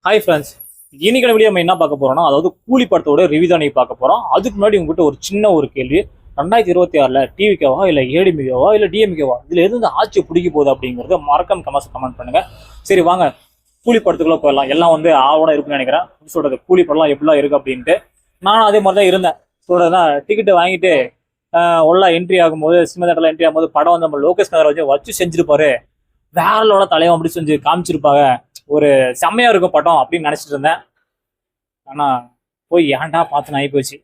Hi friends, இன்னைக்கான video நம்ம என்ன பார்க்க போறோம்னா, அதாவது கூலி படத்தோட ரிவ்யூ தான் பார்க்க போறோம். அதுக்கு முன்னாடி உங்ககிட்ட ஒரு சின்ன ஒரு கேள்வி. 2026ல டிவிக்கவா இல்ல ஏடிமிக்கவா இல்ல டிஎம்கேவா இதுல எது இந்த ஆட்சி பிடிக்க போகுது அப்படிங்கறத மறக்காம கமெண்ட் பண்ணுங்க. சரி வாங்க கூலி படத்துக்குள்ள போயிடலாம். எல்லாம் வந்து ஆவணம் இருக்குன்னு நினைக்கிறேன். சொல்றது கூலி படம்லாம் எப்படிலாம் இருக்கு அப்படின்ட்டு நானும் அதே மாதிரி தான் இருந்தேன். சொல்றதுன்னா டிக்கெட் வாங்கிட்டு உள்ள என்ட்ரி ஆகும்போது சினிமா தேட்டர்ல என்ட்ரி ஆகும்போது படம் வந்து நம்ம லோகேஷ் நகரை வச்சு செஞ்சிருப்பாரு. வேறலோட தலைவன் அப்படி செஞ்சு காமிச்சிருப்பாங்க. ஒரு செம்மையா இருக்கும் படம் அப்படின்னு நினைச்சிட்டு இருந்தேன். ஆனா போய் ஏன்டா பார்த்து ஆகி போச்சு.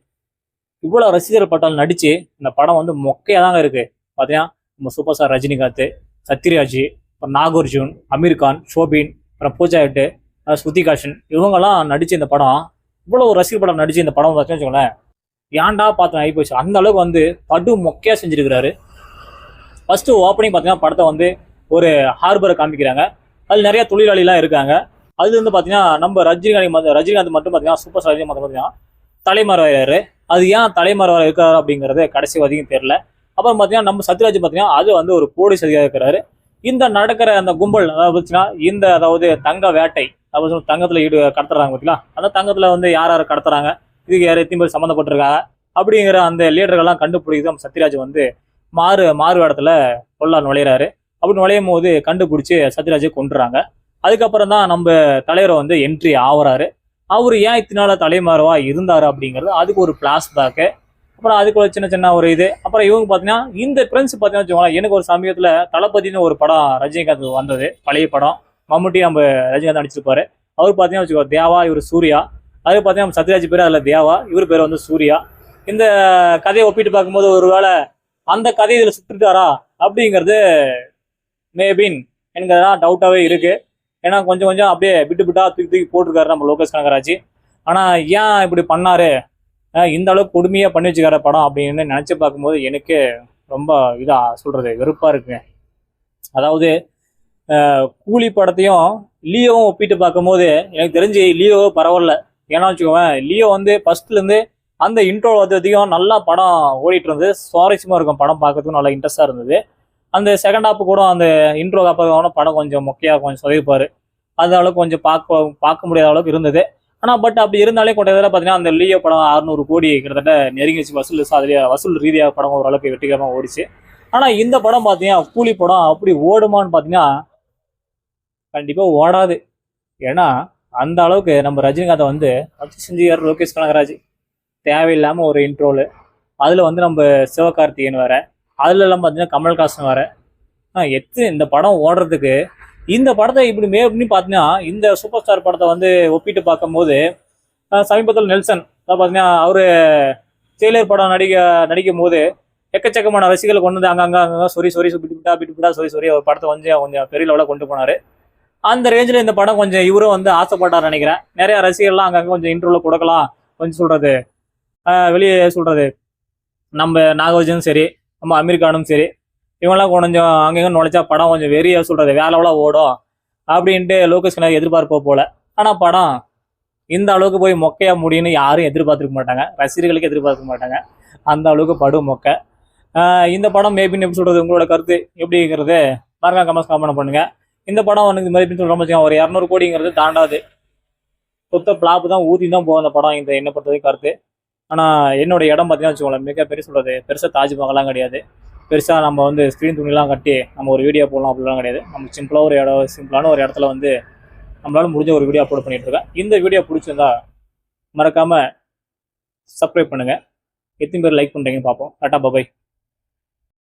இவ்வளவு ரசிகர் பட்டால் நடிச்சு இந்த படம் வந்து மொக்கையா தாங்க இருக்கு. பாத்தீங்கன்னா நம்ம சூப்பர் ஸ்டார் ரஜினிகாந்த், சத்யராஜ், அப்புறம் நாகார்ஜுன், அமீர் கான், ஷோபின், அப்புறம் பூஜா ஹெட்டு, ஸ்ருதிகாஷன் இவங்கெல்லாம் நடிச்சு இந்த படம் இவ்வளவு ரசிகர் படம் நடிச்சு இந்த படம் வச்சுக்கோங்களேன், ஏன்டா பார்த்து ஆகி போச்சு. அந்த அளவுக்கு வந்து படு மொக்கையா செஞ்சிருக்கிறாரு. ஃபர்ஸ்ட் ஓப்பனிங் பார்த்தீங்கன்னா படத்தை வந்து ஒரு ஹார்பரை காமிக்கிறாங்க. அதில் நிறைய தொழிலாளிலாம் இருக்காங்க. அதுல இருந்து பார்த்தீங்கன்னா நம்ம ரஜினிகாந்த் மட்டும் பார்த்தீங்கன்னா சூப்பர் ஸ்டார் ரஜினிகாந்த் பார்த்தீங்கன்னா தலைமறைவாரு. அது ஏன் தலைமறைவாக இருக்காரு அப்படிங்கிறது கடைசி வரைக்கும் தெரியல. அப்புறம் பார்த்தீங்கன்னா நம்ம சத்யராஜ் பார்த்தீங்கன்னா அது வந்து ஒரு போலீஸ் அதிகாரி இருக்கிறாரு. இந்த நடக்கிற அந்த கும்பல் அதாவது தங்க வேட்டை, அதாவது தங்கத்தில் கடத்துறாங்க பார்த்தீங்களா, அந்த தங்கத்தில் வந்து யார் யார் கடத்துறாங்க, இதுக்கு யார் எத்தனை பேர் சம்மந்தப்பட்டிருக்காங்க அப்படிங்கிற அந்த லீடர்கள்லாம் கண்டுபிடிக்கிறது நம்ம சத்யராஜ் வந்து மாறு இடத்துல கொள்ள நுழையிறாரு. அப்படி நுழையும் போது கண்டுபிடிச்சி சத்யராஜை கொண்டுறாங்க. அதுக்கப்புறம் தான் நம்ம தலைவரை வந்து என்ட்ரி ஆகுறாரு. அவர் ஏன் இத்தனை நாள் தலைமறைவா இருந்தாரு அப்படிங்கிறது அதுக்கு ஒரு பிளாஷ்பேக்கு. அப்புறம் அதுக்கு ஒரு சின்ன ஒரு இது. அப்புறம் இவங்க பார்த்தீங்கன்னா இந்த பிரின்ஸ் பார்த்தீங்கன்னா வச்சுக்கோங்களேன், எனக்கு ஒரு சமயத்தில் தளபதினு ஒரு படம் ரஜினிகாந்த் வந்தது, பழைய படம். மம்முட்டி நம்ம ரஜினிகாந்த் நடிச்சிருப்பாரு. அவர் பார்த்தீங்கன்னா வச்சுக்கோ தேவா, இவர் சூர்யா. அது பார்த்தீங்கன்னா சத்யராஜ் பேர் அதில் தேவா, இவர் பேர் வந்து சூர்யா. இந்த கதையை ஒப்பிட்டு பார்க்கும்போது ஒருவேளை அந்த கதையை இதில் சுட்டுட்டாரா அப்படிங்கிறது மேபின் எனக்கு அதெல்லாம் டவுட்டாகவே இருக்கு. ஏன்னா கொஞ்சம் அப்படியே விட்டு தூக்கி போட்டிருக்காரு நம்ம லோகேஷ் கனகராஜ். ஆனால் ஏன் இப்படி பண்ணாரு, இந்த அளவுக்கு கொடுமையாக பண்ணி வச்சுக்கார படம் அப்படின்னு நினச்சி பார்க்கும்போது எனக்கு ரொம்ப இதாக சொல்கிறது வெறுப்பாக இருக்குங்க. அதாவது கூலி படத்தையும் லியோவும் ஒப்பிட்டு பார்க்கும்போது எனக்கு தெரிஞ்சு லியோ பரவாயில்ல. ஏன்னா வச்சுக்கோவேன், லியோ வந்து ஃபர்ஸ்ட்லேருந்து அந்த இன்ட்ரோ வந்ததையும் நல்லா படம் ஓடிட்டு இருந்தது. சுவாரஸ்யமாக இருக்கும் படம் பார்க்கறதுக்கும் நல்லா இன்ட்ரெஸ்டாக இருந்தது. அந்த செகண்ட் ஹாப்பு கூட அந்த இன்ட்ரோ காப்பாக படம் கொஞ்சம் மொக்கையாக கொஞ்சம் சொதவிப்பார். அது அளவுக்கு கொஞ்சம் பார்க்க முடியாத அளவுக்கு இருந்தது. ஆனால் பட் அப்படி இருந்தாலே கொண்டதில் பார்த்தீங்கன்னா அந்த லியோ படம் 600 கோடி கிட்டத்தட்ட நெருங்கிச்சு வசூல். அதுலேயே வசூல் ரீதியாக படம் ஓரளவுக்கு வெற்றிகரமாக ஓடிச்சு. ஆனால் இந்த படம் பார்த்தீங்கன்னா கூலி படம் அப்படி ஓடுமான்னு பார்த்தீங்கன்னா கண்டிப்பாக ஓடாது. ஏன்னா அந்த அளவுக்கு நம்ம ரஜினிகாந்தை வந்து செஞ்சுக்கார் லோகேஷ் கனகராஜ். தேவையில்லாமல் ஒரு இன்ட்ரோலு, அதில் வந்து நம்ம சிவகார்த்திகேயன் வேற, அதுல எல்லாம் பார்த்தீங்கன்னா கமல்ஹாசன் வேற. இந்த படம் ஓடுறதுக்கு இந்த படத்தை இப்படி மேலும் பார்த்தீங்கன்னா இந்த சூப்பர் ஸ்டார் படத்தை வந்து ஒப்பிட்டு பார்க்கும்போது சமீபத்தில் நெல்சன் பார்த்தீங்கன்னா அவரு ஜெயிலர் படம் நடிக்கும் போது எக்கச்சக்கமான ரசிகர்களை கொண்டு வந்து அங்கங்க சொரி பிட்டுப்பிட்டா சொரி ஒரு படத்தை கொஞ்சம் பெரிய லெவலில் கொண்டு போனாரு. அந்த ரேஞ்சில் இந்த படம் கொஞ்சம் இவரும் வந்து ஆசைப்பட்டார் நினைக்கிறேன். நிறைய ரசிகர்லாம் அங்கங்க கொஞ்சம் இன்ட்ரோவில் கொடுக்கலாம், கொஞ்சம் சொல்றது வெளியே சொல்றது நம்ம நாகார்ஜுனும் சரி, நம்ம அமீர் கானும் சரி, இவங்கெல்லாம் கொஞ்சம் அங்கங்க நுழைச்சா படம் கொஞ்சம் வெறியா சொல்றது வேலைவெல்லாம் ஓடும் அப்படின்ட்டு லோகேஷ் கனகராஜ் எதிர்பார்ப்போ போல. ஆனால் படம் இந்த அளவுக்கு போய் மொக்கையா முடியும்னு யாரும் எதிர்பார்த்துருக்க மாட்டாங்க, ரசிகர்களுக்கு எதிர்பார்க்க மாட்டாங்க. அந்த அளவுக்கு படு மொக்கை. இந்த படம் மேபின்னு எப்படி சொல்றது, உங்களோட கருத்து எப்படிங்கிறது மறக்காம கமெண்ட் பண்ணுங்க. இந்த படம் வந்து இந்த மாதிரி சொல்ற ஒரு 200 கோடிங்கிறது தாண்டாது. சொத்த பிளாப்பு தான் ஊற்றி தான் போகும் அந்த படம். இந்த என்ன பொறுத்தவரைக்கும் கருத்து. ஆனால் என்னோட இடம் பார்த்தீங்கன்னா வச்சுக்கோங்களேன், மிக பெரிய சொல்றது பெருசாக தாஜ்மஹால்லாம் கிடையாது. பெருசாக நம்ம வந்து ஸ்க்ரீன் துணிலாம் கட்டி நம்ம ஒரு வீடியோ போடலாம் அப்படிலாம் கிடையாது. நம்ம சிம்பிளான ஒரு இடத்துல வந்து நம்மளால முடிஞ்ச ஒரு வீடியோ அப்லோட் பண்ணிட்டு இருக்கேன். இந்த வீடியோ பிடிச்சிருந்தா மறக்காம சப்ஸ்கிரைப் பண்ணுங்க. எத்தனை பேர் லைக் பண்ணுறீங்கன்னு பார்ப்போம். டாடா பாய்.